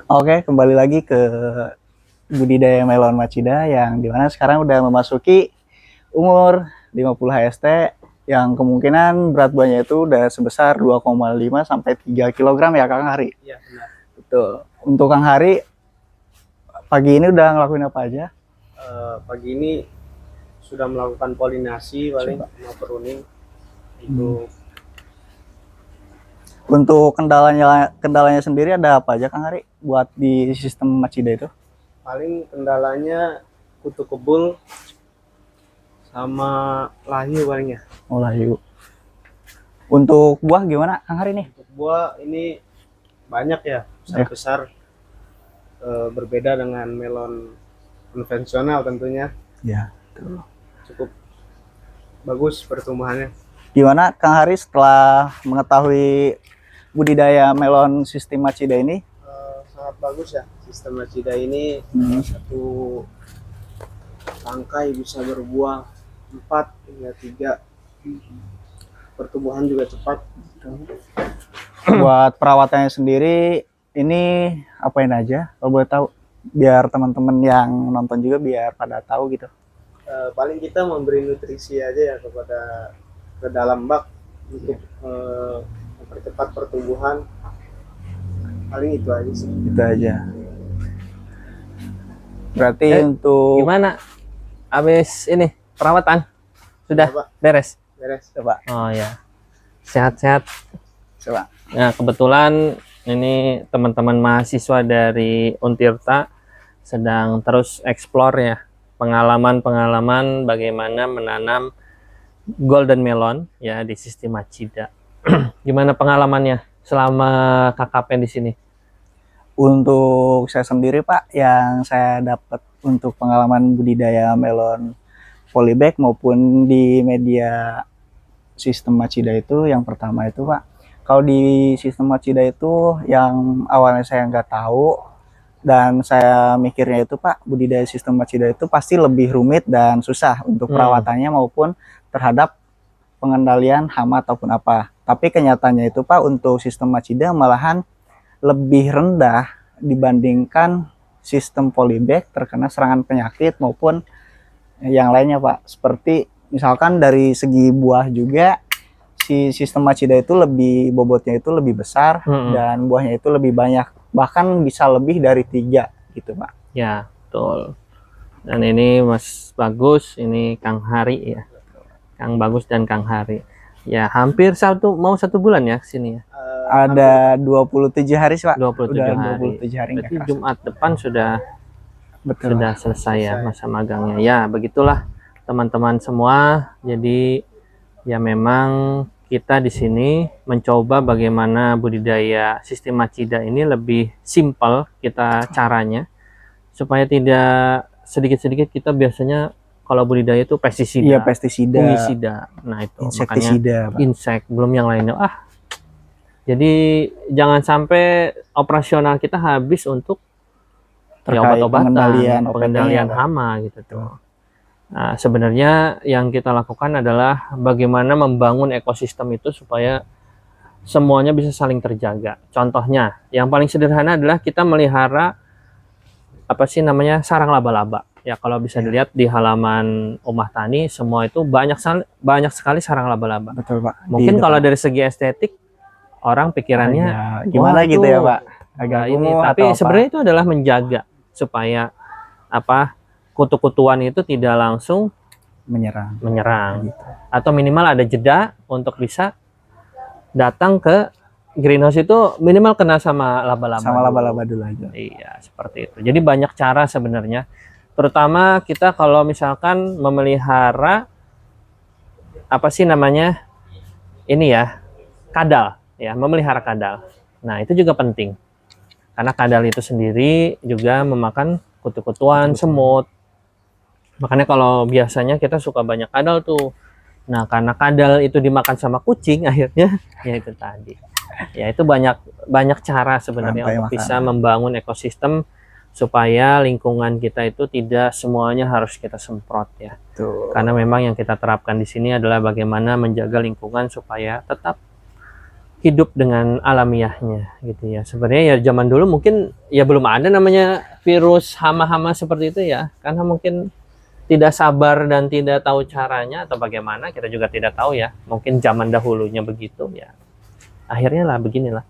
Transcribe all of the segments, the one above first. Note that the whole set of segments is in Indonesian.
Oke, kembali lagi ke budidaya melon Machida yang dimana sekarang udah memasuki umur 50 HST yang kemungkinan berat buahnya itu udah sebesar 2,5 sampai 3 kg ya Kang Hari. Iya, benar. Betul. Untuk Kang Hari pagi ini udah ngelakuin apa aja? Pagi ini sudah melakukan polinasi paling sama pruning itu. Untuk kendalanya sendiri ada apa aja Kang Hari buat di sistem Machida itu? Paling kendalanya kutu kebul sama layu palingnya. Oh, layu. Untuk buah gimana Kang Hari nih? Untuk buah ini banyak ya, besar-besar. Berbeda dengan melon konvensional tentunya. Ya, betul. Cukup bagus pertumbuhannya. Gimana Kang Hari setelah mengetahui budidaya melon sistem Machida ini? Sangat bagus ya sistem Machida ini. Satu tangkai bisa berbuah 4 hingga 3. Pertumbuhan juga cepat. Buat perawatannya sendiri ini apain aja kalau boleh tahu, biar teman-teman yang nonton juga biar pada tahu gitu. Paling kita memberi nutrisi aja ya ke dalam bak untuk mempercepat pertumbuhan. Paling itu aja sih. Itu aja. Berarti untuk gimana habis ini perawatan sudah Coba. beres? coba Oh ya, sehat-sehat. coba Nah, kebetulan ini teman-teman mahasiswa dari Untirta sedang terus explore ya, pengalaman-pengalaman bagaimana menanam golden melon ya di sistem Machida. Gimana pengalamannya selama KKP di sini? Untuk saya sendiri Pak, yang saya dapat untuk pengalaman budidaya melon polybag maupun di media sistem Machida itu, yang pertama itu Pak, kalau di sistem Machida itu yang awalnya saya nggak tahu dan saya mikirnya itu Pak, budidaya sistem Machida itu pasti lebih rumit dan susah untuk perawatannya maupun terhadap pengendalian hama ataupun apa. Tapi kenyataannya itu Pak, untuk sistem Machida malahan lebih rendah dibandingkan sistem polybag terkena serangan penyakit maupun yang lainnya Pak. Seperti misalkan dari segi buah juga, si sistem Machida itu lebih bobotnya itu lebih besar dan buahnya itu lebih banyak, bahkan bisa lebih dari 3 gitu Pak. Ya, betul. Dan ini Mas Bagus, ini Kang Hari ya, Kang Bagus dan Kang Hari ya, hampir mau satu bulan ya kesini ya. Ada 27 hari sih Pak. 27 Udah hari. 27 hari. Berarti Jumat depan sudah Betul. sudah selesai ya masa magangnya. Ya, begitulah teman-teman semua. Jadi ya memang kita di sini mencoba bagaimana budidaya sistem Machida ini lebih simpel kita caranya, supaya tidak sedikit-sedikit kita biasanya kalau budidaya itu pestisida, Iya, pestisida, fungisida. Nah, itu insektisida, makanya insek, belum yang lainnya. Jadi jangan sampai operasional kita habis untuk obat-obatan, pengendalian hama gitu tuh. Nah, sebenarnya yang kita lakukan adalah bagaimana membangun ekosistem itu supaya semuanya bisa saling terjaga. Contohnya, yang paling sederhana adalah kita melihara sarang laba-laba. Ya, kalau bisa dilihat di halaman Omah Tani, semua itu banyak sekali sarang laba-laba. Betul Pak. Mungkin kalau dari segi estetik, orang pikirannya gimana gitu ya Pak, agak ini, tapi sebenarnya itu adalah menjaga supaya kutu-kutuan itu tidak langsung menyerang gitu. Atau minimal ada jeda untuk bisa datang ke greenhouse, itu minimal kena sama laba-laba dulu aja. Iya, seperti itu. Jadi banyak cara sebenarnya, terutama kita kalau misalkan memelihara ini ya, kadal ya, memelihara kadal. Nah, itu juga penting karena kadal itu sendiri juga memakan kutu-kutuan, semut. Makanya kalau biasanya kita suka banyak kadal tuh. Nah, karena kadal itu dimakan sama kucing, akhirnya ya itu tadi. Ya, itu banyak cara sebenarnya untuk bisa membangun ekosistem supaya lingkungan kita itu tidak semuanya harus kita semprot ya. Karena memang yang kita terapkan di sini adalah bagaimana menjaga lingkungan supaya tetap hidup dengan alamiahnya gitu ya. Sebenarnya ya zaman dulu mungkin ya belum ada namanya virus hama-hama seperti itu ya, karena mungkin tidak sabar dan tidak tahu caranya atau bagaimana, kita juga tidak tahu ya. Mungkin zaman dahulunya begitu ya. Akhirnya lah beginilah.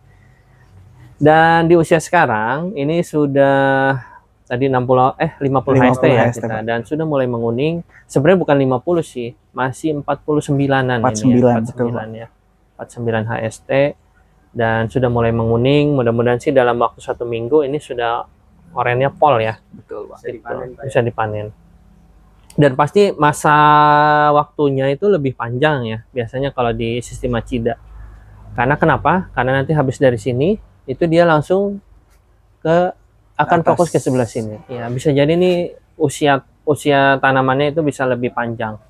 Dan di usia sekarang ini sudah tadi 50 50 HST ya 50 HST, kita, Pak. dan sudah mulai menguning. Sebenarnya bukan 50 sih, masih 49-an 49, ini ya, betul, 49 ya. 49 HST dan sudah mulai menguning. Mudah-mudahan sih dalam waktu 1 minggu ini sudah orennya pol ya. Betul, Pak. Bisa dipanen, Pak. Bisa dipanen. Dan pasti masa waktunya itu lebih panjang ya, biasanya kalau di sistem Macida. Karena kenapa? Karena nanti habis dari sini, itu dia langsung akan Atas. fokus ke sebelah sini. Ya, bisa jadi nih usia tanamannya itu bisa lebih panjang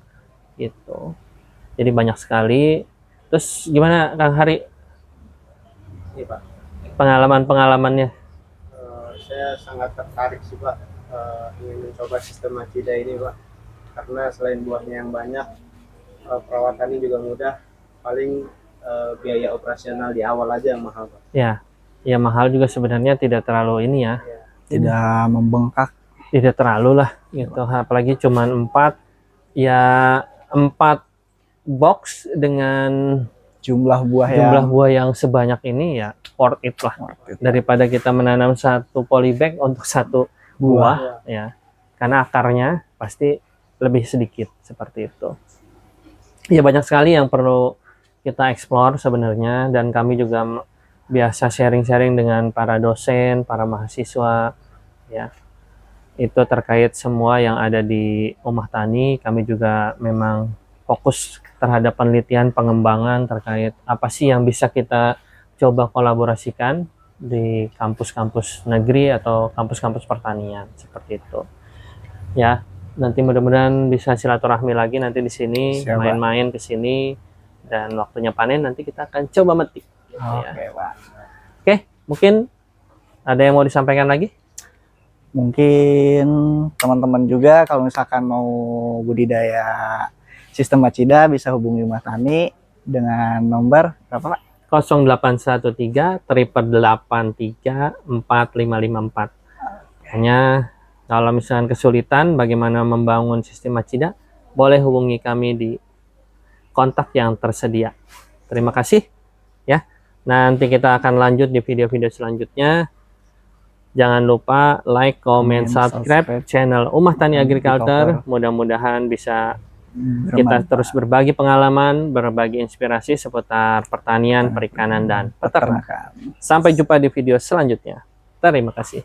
gitu. Jadi banyak sekali. Terus gimana Kang Hari Iya, Pak. pengalamannya? Saya sangat tertarik sih, Pak, ingin mencoba sistem Macida ini, Pak. Karena selain buahnya yang banyak, perawatannya juga mudah. Paling biaya operasional di awal aja yang mahal, Pak. Ya, ya mahal juga sebenarnya, tidak terlalu ini ya. Tidak membengkak. Tidak terlalu lah gitu. Apalagi cuman 4 box dengan Jumlah buah jumlah yang buah yang sebanyak ini ya worth it lah, worth it. daripada kita menanam 1 polybag untuk 1 buah ya, karena akarnya pasti lebih sedikit seperti itu. Ya banyak sekali yang perlu kita explore sebenarnya, dan kami juga biasa sharing-sharing dengan para dosen, para mahasiswa ya. Itu terkait semua yang ada di Rumah Tani. Kami juga memang fokus terhadap penelitian pengembangan terkait apa sih yang bisa kita coba kolaborasikan di kampus-kampus negeri atau kampus-kampus pertanian seperti itu. Ya, nanti mudah-mudahan bisa silaturahmi lagi nanti di sini, Siap, Pak. main-main ke sini, dan waktunya panen nanti kita akan coba metik. Oke, Pak. Oke, mungkin ada yang mau disampaikan lagi? Mungkin teman-teman juga kalau misalkan mau budidaya sistem Macida bisa hubungi Rumah Tani dengan nomor berapa, Pak? 0813 883 4554. Hanya kalau misalkan kesulitan bagaimana membangun sistem Macida, boleh hubungi kami di kontak yang tersedia. Terima kasih ya. Nanti kita akan lanjut di video-video selanjutnya. Jangan lupa like, comment, subscribe channel Rumah Tani Agriculture. Mudah-mudahan bisa kita terus berbagi pengalaman, berbagi inspirasi seputar pertanian, perikanan, dan peternakan. Sampai jumpa di video selanjutnya. Terima kasih.